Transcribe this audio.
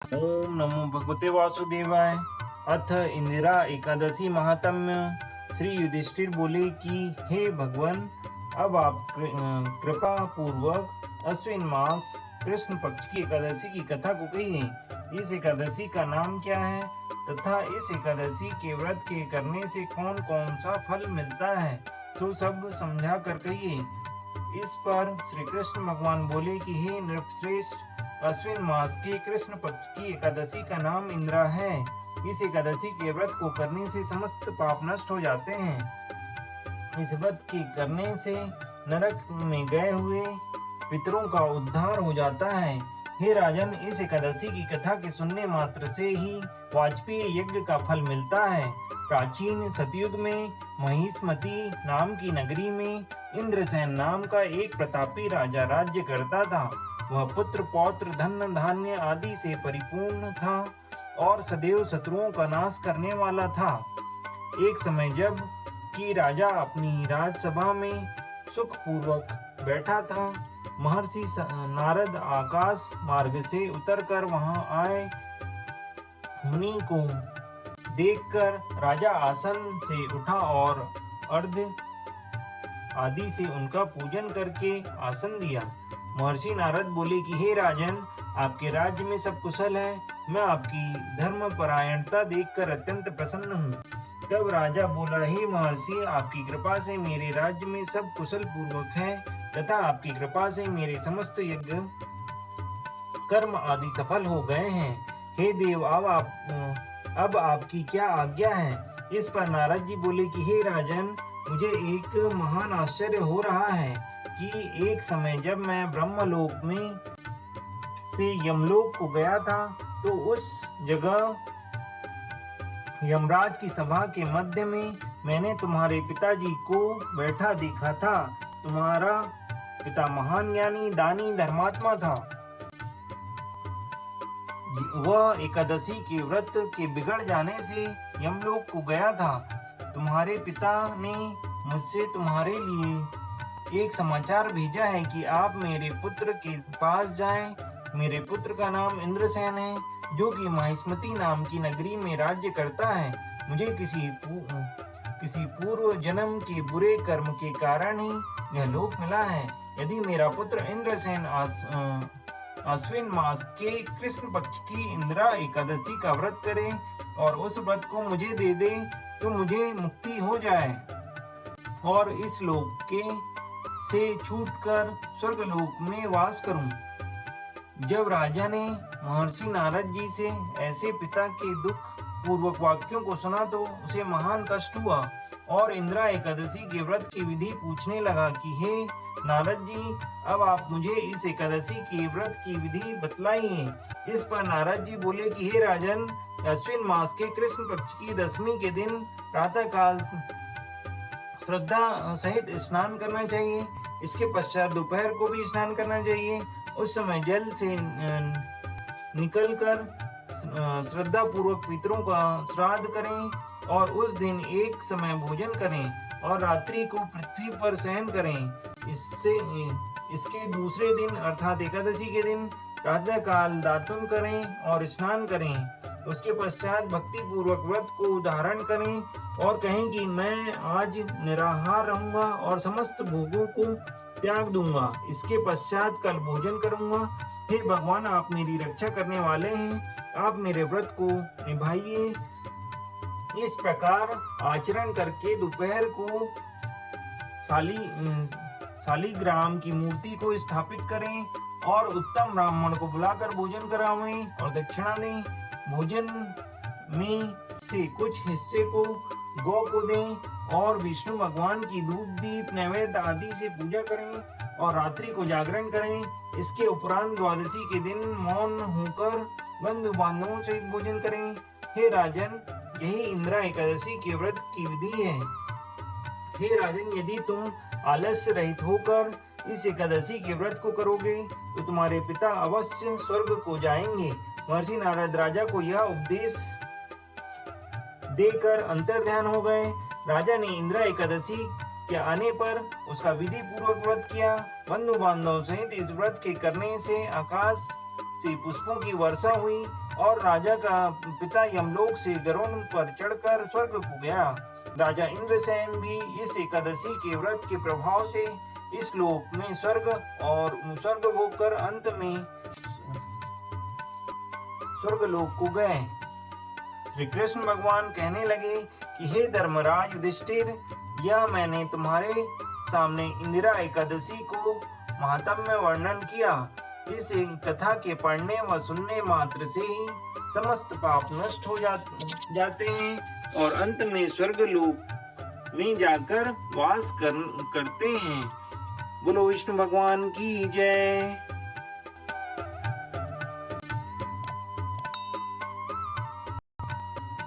ओम नमो भगवते वासुदेवाय। अथ इंदिरा एकादशी महात्म्य। श्री युधिष्ठिर बोले कि हे भगवान, अब आप कृपा पूर्वक अश्विन मास कृष्ण पक्ष की एकादशी की कथा को कहिए। इस एकादशी का नाम क्या है तथा इस एकादशी के व्रत के करने से कौन कौन सा फल मिलता है, तो सब समझा कर कहिए। इस पर श्री कृष्ण भगवान बोले कि हे नृपश्रेष्ठ, अश्विन मास के कृष्ण पक्ष की एकादशी का नाम इंदिरा है। इस एकादशी के व्रत को करने से समस्त पाप नष्ट हो जाते हैं। इस व्रत के करने से नरक में गए हुए पितरों का उद्धार हो जाता है। हे राजन, इस एकादशी की कथा के सुनने मात्र से ही वाजपेयी यज्ञ का फल मिलता है। प्राचीन सतयुग में महिष्मती नाम की नगरी में इंद्रसेन नाम का एक प्रतापी राजा राज्य करता था। वह पुत्र पौत्र धन धान्य आदि से परिपूर्ण था और सदैव शत्रुओं का नाश करने वाला था। एक समय जब कि राजा अपनी राजसभा में सुख पूर्वक बैठा था, महर्षि नारद आकाश मार्ग से उतरकर वहां आए। मुनि को देखकर राजा आसन से उठा और अर्घ्य आदि से उनका पूजन करके आसन दिया। महर्षि नारद बोले कि हे राजन, आपके राज्य में सब कुशल है। मैं आपकी धर्म परायणता देखकर अत्यंत प्रसन्न हूँ। तब राजा बोला, हे महर्षि, आपकी कृपा से मेरे राज्य में सब कुशल पूर्वक है तथा आपकी कृपा से मेरे समस्त यज्ञ कर्म आदि सफल हो गए हैं। हे देव, अब आपकी क्या आज्ञा है? इस पर नारद जी बोले कि हे राजन, मुझे एक महान आश्चर्य हो रहा है कि एक समय जब मैं ब्रह्मलोक में से यमलोक को गया था, तो उस जगह यमराज की सभा के मध्य में मैंने तुम्हारे पिताजी को बैठा देखा था। तुम्हारा पिता महान ज्ञानी, दानी, धर्मात्मा था। वह एकादशी के व्रत के बिगड़ जाने से यमलोक को गया था। तुम्हारे पिता ने मुझसे तुम्हारे लिए एक समाचार भेजा है कि आप मेरे पुत्र के पास जाएं। मेरे पुत्र का नाम इंद्रसेन है, जो कि महिष्मती नाम की नगरी में राज्य करता है। मुझे किसी पूर्व जन्म के बुरे कर्म के कारण ही यह लोक मिला है। यदि मेरा पुत्र इंद्रसेन अश्विन मास के कृष्ण पक्ष की इंदिरा एकादशी का व्रत करे और उस व्रत को मुझे दे दे, तो मुझे मुक्ति हो जाए और इस लोक के से छूटकर स्वर्गलोक में वास करूं। जब राजा ने महर्षि नारद जी से ऐसे पिता के दुख पूर्वक वाक्यों को सुना, तो उसे महान कष्ट हुआ और इंदिरा एकादशी के व्रत की विधि पूछने लगा कि हे नारद जी, अब आप मुझे इस एकादशी के व्रत की विधि बतलाइए। इस पर नारद जी बोले कि हे राजन, अश्विन मास के कृष्ण पक्ष की दशमी के दिन प्रातः काल श्रद्धा सहित स्नान करना चाहिए। इसके पश्चात दोपहर को भी स्नान करना चाहिए। उस समय जल से निकलकर श्रद्धा पूर्वक पितरों का श्राद्ध करें और उस दिन एक समय भोजन करें और रात्रि को पृथ्वी पर शयन करें। इसके दूसरे दिन अर्थात एकादशी के दिन प्रातः काल दातुन करें और स्नान करें। उसके पश्चात भक्ति पूर्वक व्रत को धारण करें और कहें कि मैं आज निराहार रहूंगा और समस्त भोगों को त्याग दूंगा। इसके पश्चात कल भोजन करूंगा। हे भगवान, आप मेरी रक्षा करने वाले हैं, आप मेरे व्रत को निभाइए। इस प्रकार आचरण करके दोपहर को शालिग्राम की मूर्ति को स्थापित करें और उत्तम ब्राह्मण को बुलाकर भोजन करावें और दक्षिणा दें। भोजन में से कुछ हिस्से को गौ को दें और विष्णु भगवान की धूप दीप नैवेद्य आदि से पूजा करें और रात्रि को जागरण करें। इसके उपरांत द्वादशी के दिन मौन होकर बंधु बांधवों से भोजन करें। हे राजन, यही इंदिरा एकादशी के व्रत की विधि है। हे राजन, यदि तुम आलस्य रहित होकर इस एकादशी के व्रत को करोगे, तो तुम्हारे पिता अवश्य स्वर्ग को जाएंगे। महर्षि नारद राजा को यह उपदेश देकर अंतर्ध्यान हो गए। राजा ने इंदिरा एकादशी के आने पर उसका विधि पूर्वक व्रत किया। बंधु बांधव सहित इस व्रत के करने से आकाश से पुष्पों की वर्षा हुई और राजा का पिता यमलोक से गरुड़ पर चढ़कर स्वर्ग को गया। राजा इंद्रसेन भी इस एकादशी के व्रत के प्रभाव से इस लोक में स्वर्ग होकर अंत में स्वर्गलोक को गए। श्री कृष्ण भगवान कहने लगे कि हे धर्मराज युधिष्ठिर, यह मैंने तुम्हारे सामने इंदिरा एकादशी को महात्म्य वर्णन किया। इस कथा के पढ़ने व सुनने मात्र से ही समस्त पाप नष्ट हो जाते हैं और अंत में स्वर्गलोक में जाकर वास करते हैं। बोलो विष्णु भगवान की जय।